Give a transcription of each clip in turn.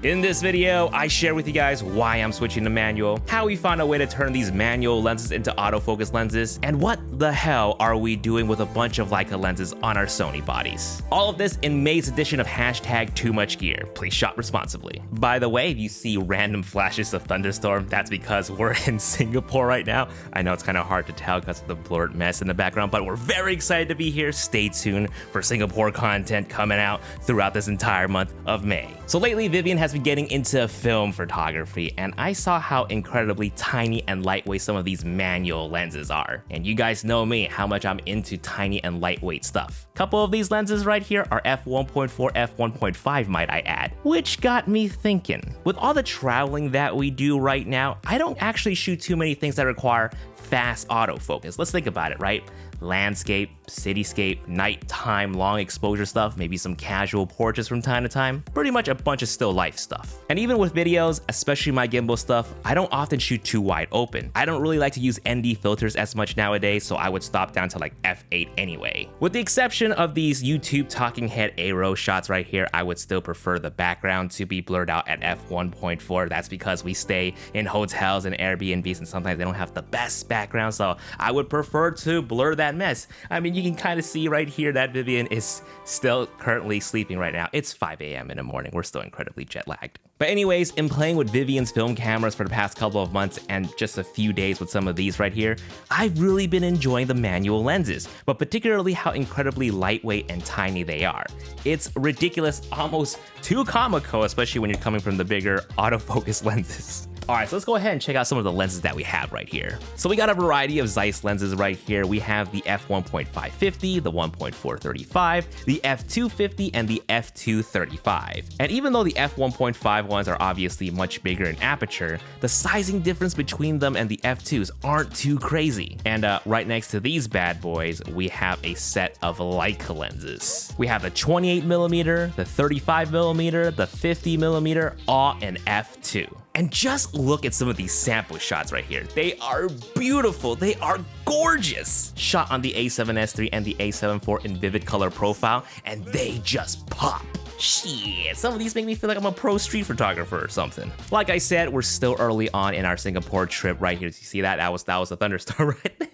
In this video, I share with you guys why I'm switching to manual, how we found a way to turn these manual lenses into autofocus lenses, and what the hell are we doing with a bunch of Leica lenses on our Sony bodies. All of this in May's edition of #TooMuchGear. Please shop responsibly. By the way, if you see random flashes of thunderstorm, that's because we're in Singapore right now. I know it's kind of hard to tell because of the blurred mess in the background, but we're very excited to be here. Stay tuned for Singapore content coming out throughout this entire month of May. So lately, Vivian has been getting into film photography, and I saw how incredibly tiny and lightweight some of these manual lenses are. And you guys know me, how much I'm into tiny and lightweight stuff. A couple of these lenses right here are f1.4, f1.5 might I add, which got me thinking. With all the traveling that we do right now, I don't actually shoot too many things that require fast autofocus. Let's think about it, right? Landscape, cityscape, nighttime, long exposure stuff, maybe some casual portraits from time to time, pretty much a bunch of still life stuff. And even with videos, especially my gimbal stuff, I don't often shoot too wide open. I don't really like to use ND filters as much nowadays, so I would stop down to like f8 anyway. With the exception of these YouTube talking head A-roll shots right here, I would still prefer the background to be blurred out at f1.4. That's because we stay in hotels and Airbnbs and sometimes they don't have the best background, so I would prefer to blur that mess. I mean, you can kind of see right here that Vivian is still currently sleeping right now. It's 5 a.m. in the morning. We're still incredibly jet lagged. But anyways, in playing with Vivian's film cameras for the past couple of months and just a few days with some of these right here, I've really been enjoying the manual lenses, but particularly how incredibly lightweight and tiny they are. It's ridiculous, almost too comical, especially when you're coming from the bigger autofocus lenses. Alright, so let's go ahead and check out some of the lenses that we have right here. So we got a variety of Zeiss lenses right here. We have the f1.550, the 1.435, the f250, and the f235. And even though the f1.5 ones are obviously much bigger in aperture, the sizing difference between them and the f2s aren't too crazy. And right next to these bad boys, we have a set of Leica lenses. We have the 28mm, the 35mm, the 50mm, all in f2. And just look at some of these sample shots right here. They are beautiful. They are gorgeous. Shot on the A7S III and the A7 IV in vivid color profile, and they just pop. Shit, some of these make me feel like I'm a pro street photographer or something. Like I said, we're still early on in our Singapore trip right here. You see that? That was a thunderstorm right there.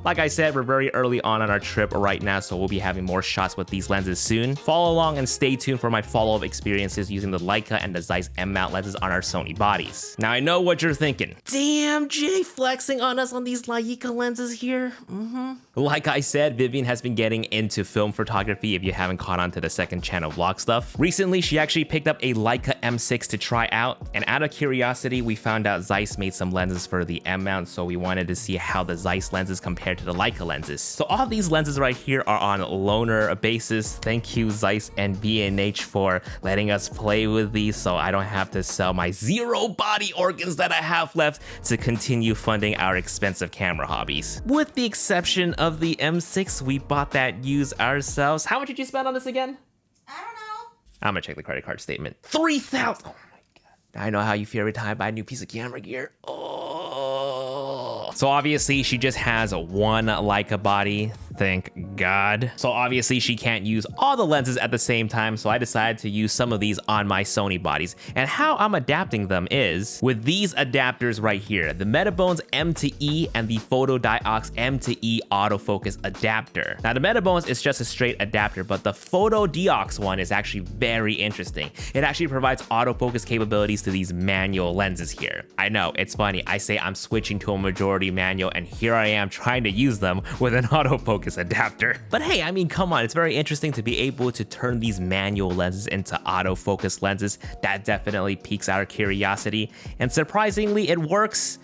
Like I said, we're very early on our trip right now, so we'll be having more shots with these lenses soon. Follow along and stay tuned for my follow-up experiences using the Leica and the Zeiss M-mount lenses on our Sony bodies. Now I know what you're thinking. Damn, Jay flexing on us on these Leica lenses here. Like I said, Vivian has been getting into film photography if you haven't caught on to the second channel vlog stuff. Recently, she actually picked up a Leica M6 to try out, and out of curiosity, we found out Zeiss made some lenses for the M-mount, so we wanted to see how the Zeiss lenses compare to the Leica lenses. So all these lenses right here are on loaner basis. Thank you Zeiss and B&H for letting us play with these so I don't have to sell my 0 body organs that I have left to continue funding our expensive camera hobbies. With the exception of the M6, we bought that used ourselves. How much did you spend on this again? I don't know. I'm gonna check the credit card statement. 3,000. Oh my god. I know how you feel every time I buy a new piece of camera gear. So obviously she just has one Leica body, thank God. So obviously she can't use all the lenses at the same time, so I decided to use some of these on my Sony bodies. And how I'm adapting them is with these adapters right here, the Metabones M2E and the Photodiox M2E autofocus adapter. Now the Metabones is just a straight adapter, but the Photodiox one is actually very interesting. It actually provides autofocus capabilities to these manual lenses here. I know, it's funny, I say I'm switching to a majority manual, and here I am trying to use them with an autofocus adapter. But hey, I mean, come on, it's very interesting to be able to turn these manual lenses into autofocus lenses. That definitely piques our curiosity, and surprisingly, it works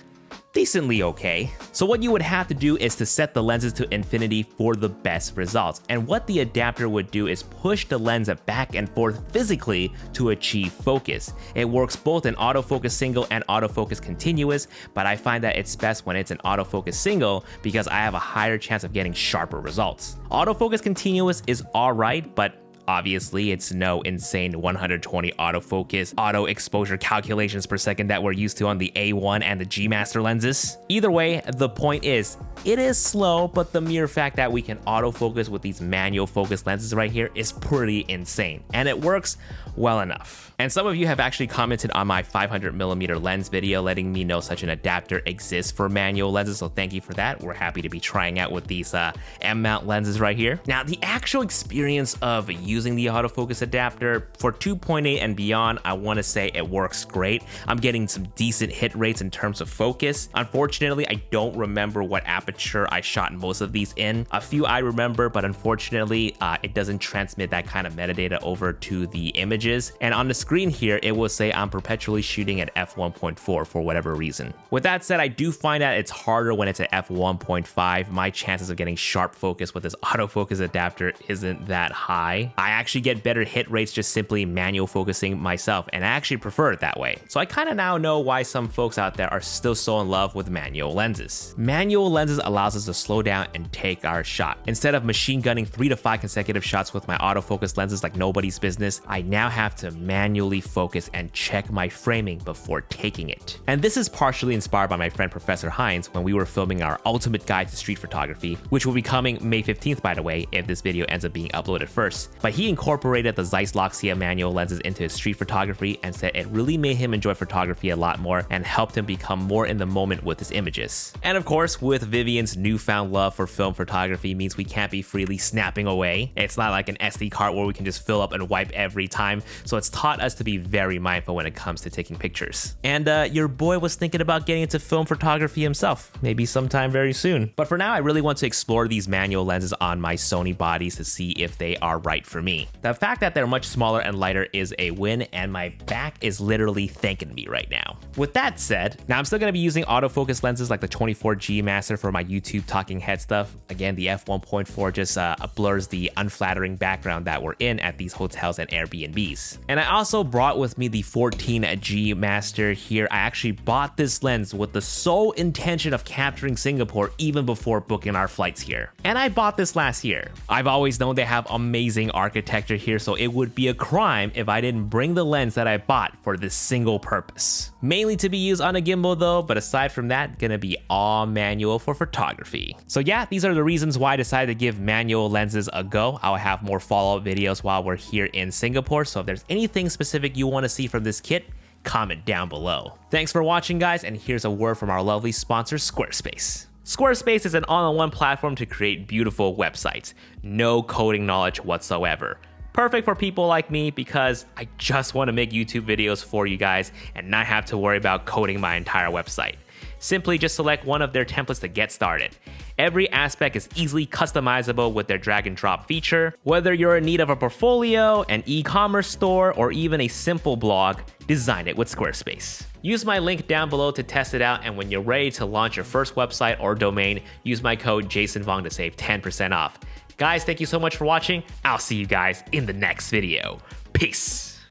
decently okay. So what you would have to do is to set the lenses to infinity for the best results. And what the adapter would do is push the lens back and forth physically to achieve focus. It works both in autofocus single and autofocus continuous, but I find that it's best when it's an autofocus single because I have a higher chance of getting sharper results. Autofocus continuous is alright, but Obviously, it's no insane 120 autofocus, auto exposure calculations per second that we're used to on the A1 and the G Master lenses. Either way, the point is, it is slow, but the mere fact that we can autofocus with these manual focus lenses right here is pretty insane, and it works well enough. And some of you have actually commented on my 500mm lens video letting me know such an adapter exists for manual lenses, so thank you for that. We're happy to be trying out with these M-mount lenses right here. Now, the actual experience of using the autofocus adapter for 2.8 and beyond, I want to say it works great. I'm getting some decent hit rates in terms of focus. Unfortunately, I don't remember what aperture I shot most of these in. A few I remember, but unfortunately, it doesn't transmit that kind of metadata over to the images. And on the screen here, it will say I'm perpetually shooting at f1.4 for whatever reason. With that said, I do find that it's harder when it's at f1.5. My chances of getting sharp focus with this autofocus adapter isn't that high. I actually get better hit rates just simply manual focusing myself, and I actually prefer it that way. So I kind of now know why some folks out there are still so in love with manual lenses. Manual lenses allows us to slow down and take our shot. Instead of machine gunning 3 to 5 consecutive shots with my autofocus lenses like nobody's business, I now have to manually focus and check my framing before taking it. And this is partially inspired by my friend Professor Hines when we were filming our ultimate guide to street photography, which will be coming May 15th, by the way, if this video ends up being uploaded first. But he incorporated the Zeiss Loxia manual lenses into his street photography and said it really made him enjoy photography a lot more and helped him become more in the moment with his images. And of course, with Vivian's newfound love for film photography means we can't be freely snapping away. It's not like an SD card where we can just fill up and wipe every time, so it's taught us to be very mindful when it comes to taking pictures. And your boy was thinking about getting into film photography himself, maybe sometime very soon. But for now, I really want to explore these manual lenses on my Sony bodies to see if they are right for me. The fact that they're much smaller and lighter is a win, and my back is literally thanking me right now. With that said, now I'm still going to be using autofocus lenses like the 24G Master for my YouTube talking head stuff. Again, the f1.4 just blurs the unflattering background that we're in at these hotels and Airbnbs. And I also brought with me the 14G Master here. I actually bought this lens with the sole intention of capturing Singapore even before booking our flights here. And I bought this last year. I've always known they have amazing architecture here, so it would be a crime if I didn't bring the lens that I bought for this single purpose. Mainly to be used on a gimbal though, but aside from that, gonna be all manual for photography. So yeah, these are the reasons why I decided to give manual lenses a go. I'll have more follow-up videos while we're here in Singapore, so if there's anything specific you want to see from this kit, comment down below. Thanks for watching, guys, and here's a word from our lovely sponsor, Squarespace. Squarespace is an all-in-one platform to create beautiful websites. No coding knowledge whatsoever. Perfect for people like me because I just want to make YouTube videos for you guys and not have to worry about coding my entire website. Simply just select one of their templates to get started. Every aspect is easily customizable with their drag and drop feature. Whether you're in need of a portfolio, an e-commerce store, or even a simple blog, design it with Squarespace. Use my link down below to test it out, and when you're ready to launch your first website or domain, use my code JasonVong to save 10% off. Guys, thank you so much for watching. I'll see you guys in the next video. Peace.